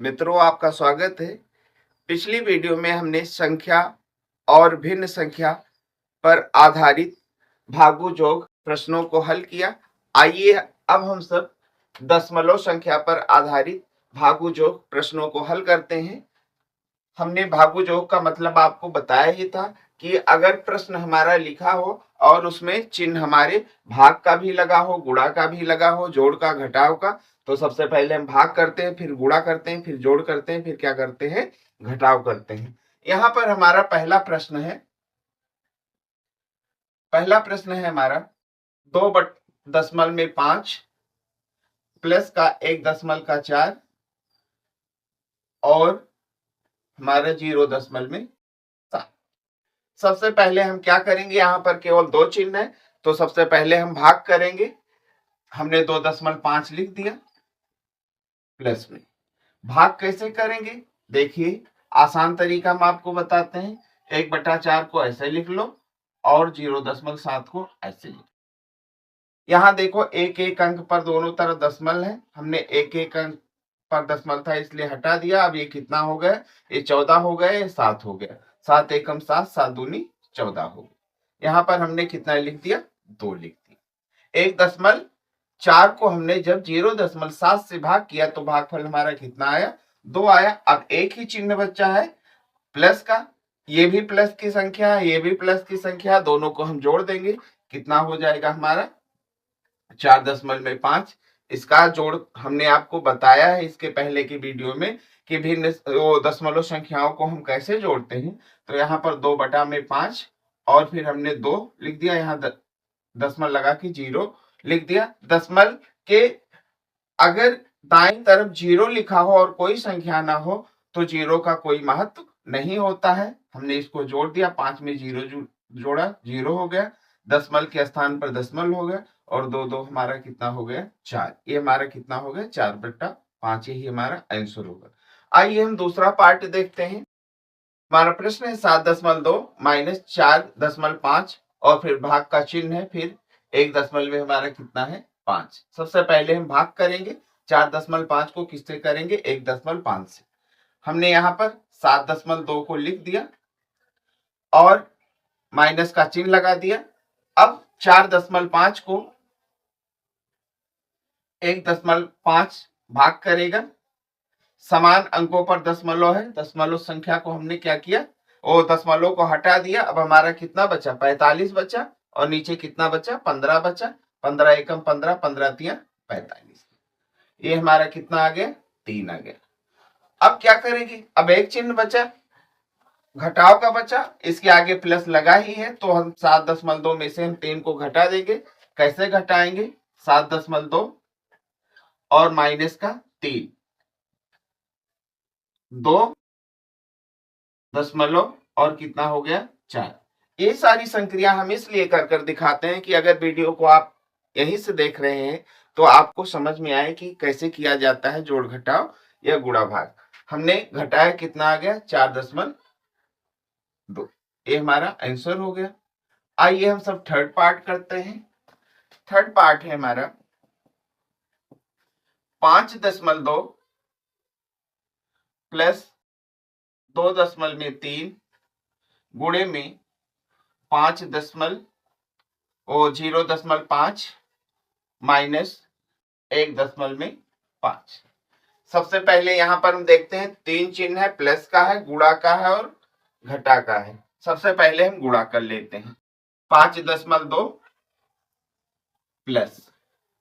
मित्रों, आपका स्वागत है। पिछली वीडियो में हमने संख्या और भिन्न संख्या पर आधारित भागु जोग प्रश्नों को हल किया। आइए अब हम सब दशमलव संख्या पर आधारित भागु जोग प्रश्नों को हल करते हैं। हमने भागु जोग का मतलब आपको बताया ही था कि अगर प्रश्न हमारा लिखा हो और उसमें चिन्ह हमारे भाग का भी लगा हो, गुणा का भी लगा हो, जोड़ का, घटाव का, तो सबसे पहले हम भाग करते हैं, फिर गुणा करते हैं, फिर जोड़ करते हैं, फिर क्या करते हैं, घटाव करते हैं। यहां पर हमारा पहला प्रश्न है हमारा 2.5 प्लस का 1.4 और हमारा 0.7। सबसे पहले हम क्या करेंगे, यहां पर केवल दो चिन्ह है तो सबसे पहले हम भाग करेंगे। हमने 2.5 लिख दिया प्लस में। भाग कैसे करेंगे, देखिए आसान तरीका हम आपको बताते हैं। 1/4 को ऐसे लिख लो और 0.7 को ऐसे लिख लो। यहां देखो एक एक अंक पर दोनों तरफ दशमलव है। हमने एक एक अंक पर दशमलव था इसलिए हटा दिया। अब ये कितना हो गया, ये 14 हो गया, ये 7 हो गया। 7 एकम 7, 7 दूनी 14 हो गया। यहाँ पर हमने कितना लिख दिया, 2 लिख दिया। 1.4 को हमने जब 0.7 से भाग किया तो भागफल हमारा कितना आया, 2 आया। अब एक ही चिन्ह बचा है प्लस का, ये भी प्लस की संख्या है, ये भी प्लस की संख्या, दोनों को हम जोड़ देंगे। कितना हो जाएगा हमारा 4.5। इसका जोड़ हमने आपको बताया है इसके पहले की वीडियो में कि भिन्न दशमलव संख्याओं को हम कैसे जोड़ते हैं। तो यहाँ पर 2/5 और फिर हमने 2 लिख दिया, यहाँ दशमलव लगा के 0 लिख दिया। दशमलव के अगर दाईं तरफ 0 लिखा हो और कोई संख्या ना हो तो 0 का कोई महत्व नहीं होता है। हमने इसको जोड़ दिया, 5 में 0 जोड़ा, 0 हो गया। दशमलव के स्थान पर दशमलव हो गया और 2 हमारा कितना हो गया, 4। ये हमारा कितना हो गया, 4/5। यही हमारा आंसर होगा। आइए हम दूसरा पार्ट देखते हैं। हमारा प्रश्न है 7.2 माइनस 4.5 और फिर भाग का चिन्ह है, फिर 1 में हमारा कितना है, 5। सबसे पहले हम भाग करेंगे। 4.5 को किससे करेंगे, 1.5 से। हमने यहाँ पर 7.2 को लिख दिया और माइनस का चिन्ह लगा दिया। अब 4.5 को 1.5 भाग करेगा। समान अंकों पर दशमलव है, दशमलव संख्या को हमने क्या किया, वो दशमलव को हटा दिया। अब हमारा कितना बचा, 45 बचा और नीचे कितना बचा, 15 बचा। 15 एकम 15, 15 तिया 45। ये हमारा कितना आ गया, 3 आ गया। अब क्या करेंगे, अब एक चिन्ह बचा, घटाव का बचा, इसके आगे प्लस लगा ही है तो हम 7.2 में से हम 3 को घटा देंगे। कैसे घटाएंगे, 7.2 और माइनस का 3, 2 और कितना हो गया, 4। ये सारी संक्रिया हम इसलिए कर दिखाते हैं कि अगर वीडियो को आप यहीं से देख रहे हैं तो आपको समझ में आए कि कैसे किया जाता है जोड़ घटाव या गुणा भाग। हमने घटाया, कितना आ गया, 4.2। ये हमारा आंसर हो गया। आइए हम सब थर्ड पार्ट करते हैं। थर्ड पार्ट है हमारा 5.2 प्लस 2.3 गुणे में 0.5 माइनस 1.5। सबसे पहले यहां पर हम देखते हैं 3 चिन्ह है, प्लस का है, गुणा का है और घटा का है। सबसे पहले हम गुणा कर लेते हैं। 5.2 प्लस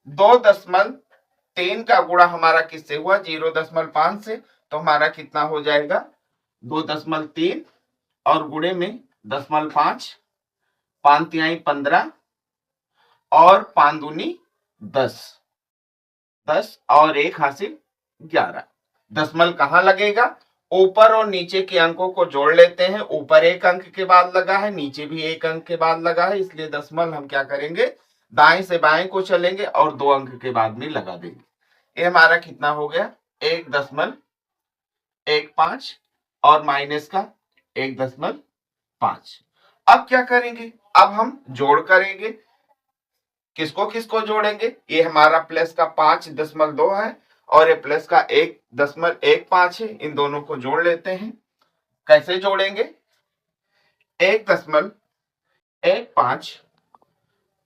2.3 का गुणा हमारा किससे हुआ, 0.5 से, तो हमारा कितना हो जाएगा, 2.3 और गुणे में 0.5, 5 तिहाई 15 और 5 दूनी 10, 10 और 1 हासिल 11। दशमलव कहां लगेगा, ऊपर और नीचे के अंकों को जोड़ लेते हैं। ऊपर एक अंक के बाद लगा है, नीचे भी एक अंक के बाद लगा है, इसलिए दशमलव हम क्या करेंगे, दाएं से बाएं को चलेंगे और 2 अंक के बाद में लगा देंगे। ये हमारा कितना हो गया, 1.15 और माइनस का 1.5। अब क्या करेंगे, अब हम जोड़ करेंगे। किसको किसको जोड़ेंगे, ये हमारा प्लस का 5.2 है और ये प्लस का 1.15 है, इन दोनों को जोड़ लेते हैं। कैसे जोड़ेंगे? 1.15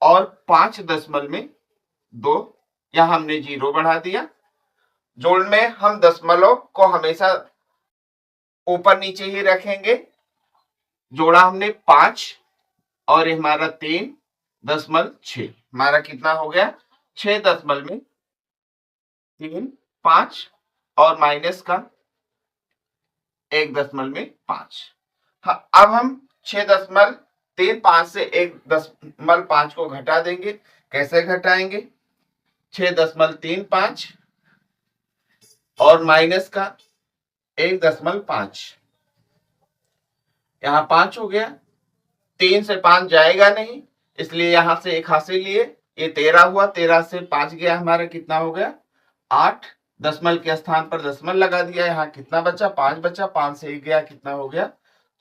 और 5.2, यहां हमने 0 बढ़ा दिया। जोड़ में हम दशमलव को हमेशा ऊपर नीचे ही रखेंगे। जोड़ा हमने 5 और हमारा 3.6, हमारा कितना हो गया? 6.35 और माइनस का 1.5। हाँ, अब हम 6.35 से 1.5 को घटा देंगे। कैसे घटाएंगे? 6.35 और माइनस का 1.5, यहां 5 हो गया। 3 से 5 जाएगा नहीं, इसलिए यहां से 1 हासिल लिए, ये 13 हुआ। 13 से 5 गया, हमारा कितना हो गया? 8। दशमल के स्थान पर दशमल लगा दिया, यहाँ कितना बचा? 5 बचा। 5 से 1 गया, कितना हो गया?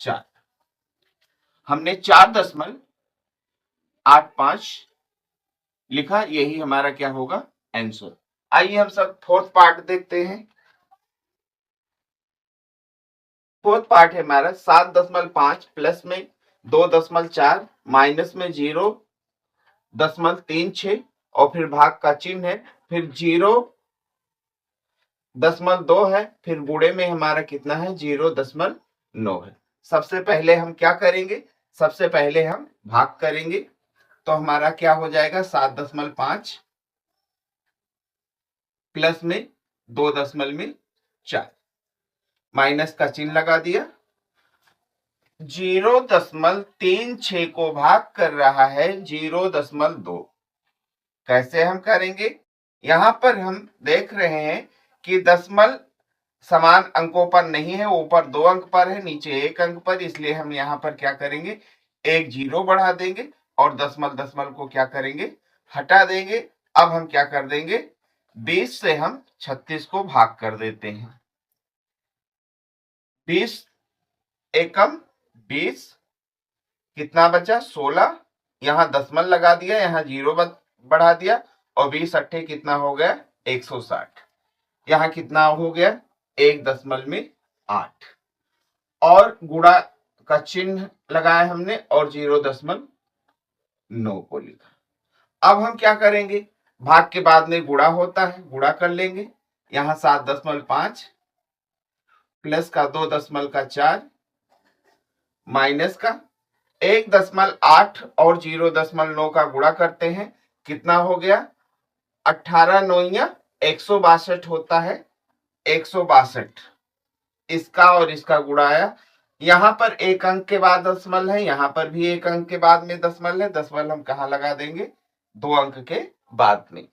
4। हमने 4.85 लिखा, यही हमारा क्या होगा? आंसर। आइए हम सब फोर्थ पार्ट देखते हैं। फोर्थ पार्ट है हमारा 7.5 प्लस में 2.4 माइनस में 0.36 और फिर भाग का चिन्ह है, फिर 0.2 है, फिर गुणे में हमारा कितना है? 0.9 है। सबसे पहले हम क्या करेंगे? सबसे पहले हम भाग करेंगे, तो हमारा क्या हो जाएगा? 7.5 प्लस में 2.4 माइनस का चिन्ह लगा दिया। 0.36 को भाग कर रहा है 0.2। कैसे हम करेंगे? यहां पर हम देख रहे हैं कि दशमल समान अंकों पर नहीं है, ऊपर 2 अंक पर है, नीचे 1 अंक पर, इसलिए हम यहां पर क्या करेंगे? एक 0 बढ़ा देंगे और दशमल को क्या करेंगे? हटा देंगे। अब हम क्या कर देंगे? 20 से हम 36 को भाग कर देते हैं। 20 एकम 20, कितना बचा? 16। यहां दशमल लगा दिया, यहां 0 बढ़ा दिया और 20 अट्ठे कितना हो गया? 160। यहां कितना हो गया? 1.8 और गुणा का चिन्ह लगाया हमने और 0.9 को लिखा। अब हम क्या करेंगे? भाग के बाद में गुणा होता है, गुणा कर लेंगे। यहां 7.5 प्लस का 2.4 माइनस का 1.8 और 0.9 का गुणा करते हैं, कितना हो गया? 18 9 162 होता है। 162, इसका और इसका गुणा आया। यहां पर 1 अंक के बाद दशमल है, यहां पर भी 1 अंक के बाद में दशमल है। दशमल हम कहां लगा देंगे? 2 अंक के बाद में।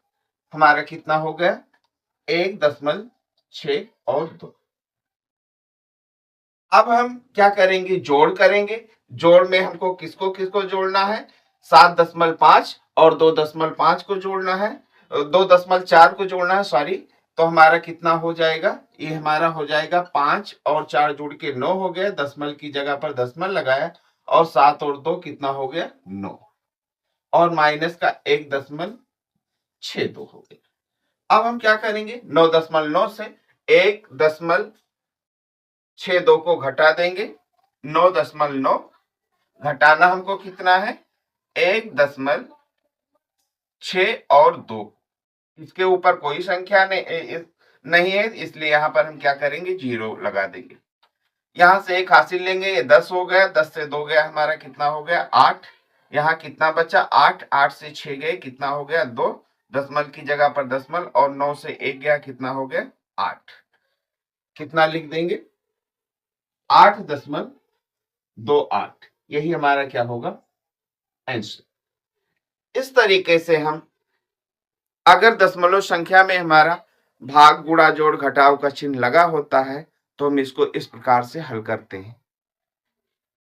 हमारा कितना हो गया? 1.6 और 2। अब हम क्या करेंगे? जोड़ करेंगे। जोड़ में हमको किसको किसको जोड़ना है? 7.5 और 2.5 को जोड़ना है, 2.4 को जोड़ना है, सॉरी। तो हमारा कितना हो जाएगा? ये हमारा हो जाएगा 5 और 4 जुड़ के 9 हो गया। दशमल की जगह पर दशमल लगाया और 7 और 2 कितना हो गया? 9 और माइनस का 1.62 हो गया। अब हम क्या करेंगे? 9.9 से 1.62 को घटा देंगे। 9.9 घटाना हमको कितना है? 1.6 और 2। इसके ऊपर कोई संख्या नहीं है, इसलिए यहां पर हम क्या करेंगे? 0 लगा देंगे। यहां से 1 हासिल लेंगे, ये 10 हो गया। 10 से 2 गया, हमारा कितना हो गया? 8। यहां कितना बचा? 8। 8 से 6 गए, कितना हो गया? 2। दशमल की जगह पर दशमल और 9 से 1 गया, कितना हो गया? 8। कितना लिख देंगे? 8.28। यही हमारा क्या होगा? आंसर। इस तरीके से हम, अगर दशमलव संख्या में हमारा भाग गुणा जोड़ घटाव का चिन्ह लगा होता है, तो हम इसको इस प्रकार से हल करते हैं।